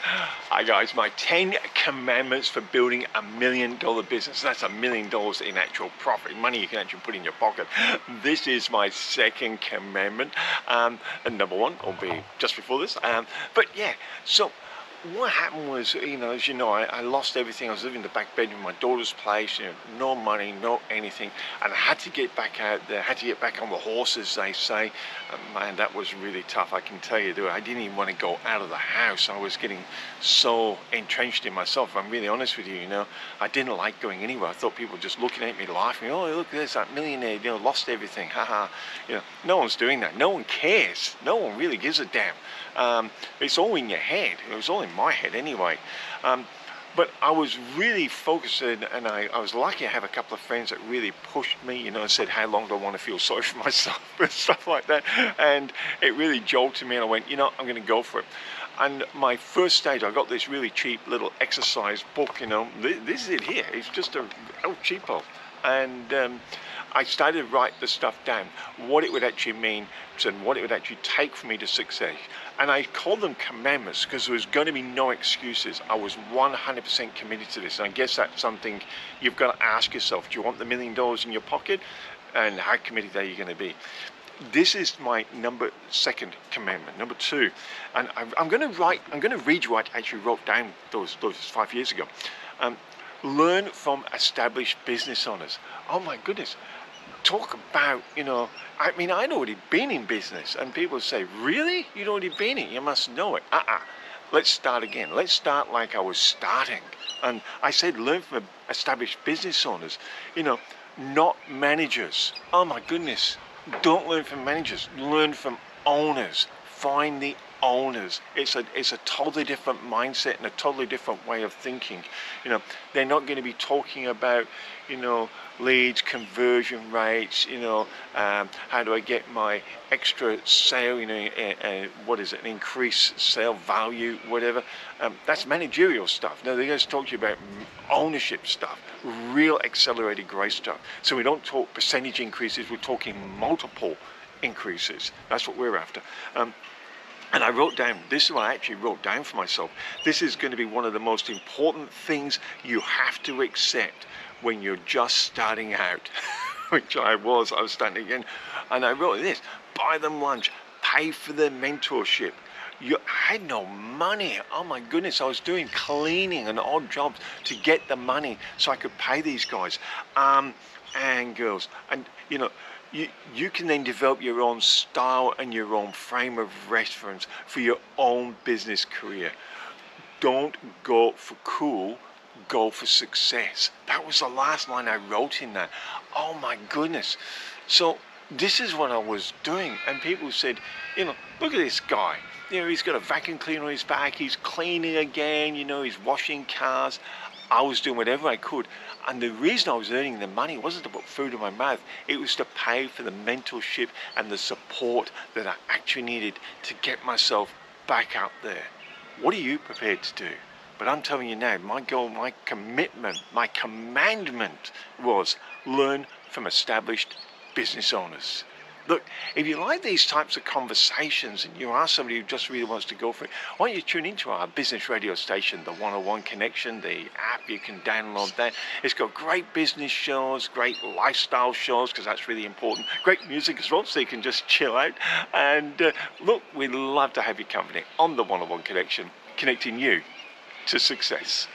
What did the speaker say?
Hi guys, my 10 commandments for building $1 million business. That's $1 million in actual profit, money you can actually put in your pocket. This is my second commandment, and number one will be just before this. But yeah, so what happened was, as you know, I lost everything. I was living in the back bedroom of my daughter's place, no money, no anything, and I had to get back out there, had to get back on the horse, as they say. Man, that was really tough, I can tell you. I didn't even want to go out of the house. I was getting so entrenched in myself, if I'm really honest with you, I didn't like going anywhere. I thought people were just looking at me, laughing, oh, look at this, that millionaire, lost everything, haha. No one's doing that. No one cares. No one really gives a damn. It's all in your head. It was all in my head anyway. But I was really focused, and I was lucky I have a couple of friends that really pushed me, and said, how long do I want to feel sorry for myself and stuff like that. And it really jolted me, and I went, I'm going to go for it. And my first stage, I got this really cheap little exercise book, this is it here. It's just a cheapo. And I started to write the stuff down, what it would actually mean and what it would actually take for me to succeed. And I called them commandments because there was going to be no excuses. I was 100% committed to this. And I guess that's something you've got to ask yourself. Do you want the $1 million in your pocket? And how committed are you going to be? This is my second commandment, number two. And I'm going to read you what I actually wrote down those 5 years ago. Learn from established business owners. Oh my goodness. Talk about, I'd already been in business, and people say, really? You'd already been in it? You must know it. Let's start again. Let's start like I was starting. And I said, learn from established business owners, not managers. Oh my goodness. Don't learn from managers. Learn from owners. Find the owners. It's a totally different mindset and a totally different way of thinking. They're not going to be talking about, leads, conversion rates, how do I get my extra sale, what is it, an increased sale value, whatever. That's managerial stuff. No, they're going to talk to you about ownership stuff, real accelerated growth stuff. So we don't talk percentage increases, we're talking multiple increases. That's what we're after. And I wrote down, this is what I actually wrote down for myself. This is going to be one of the most important things you have to accept when you're just starting out, which I was starting again. And I wrote this, buy them lunch, pay for their mentorship. I had no money. Oh my goodness, I was doing cleaning and odd jobs to get the money so I could pay these guys and girls. And you can then develop your own style and your own frame of reference for your own business career. Don't go for cool, go for success. That was the last line I wrote in that. Oh my goodness. So this is what I was doing, and people said, look at this guy. He's got a vacuum cleaner on his back, he's cleaning again, he's washing cars. I was doing whatever I could, and the reason I was earning the money wasn't to put food in my mouth. It was to pay for the mentorship and the support that I actually needed to get myself back out there. What are you prepared to do? But I'm telling you now, my goal, my commitment, my commandment was learn from established business owners. Look, if you like these types of conversations and you are somebody who just really wants to go for it, why don't you tune into our business radio station, the 101 Connection, the app, you can download that. It's got great business shows, great lifestyle shows, because that's really important, great music as well, so you can just chill out. And look, we'd love to have your company on the 101 Connection, connecting you to success.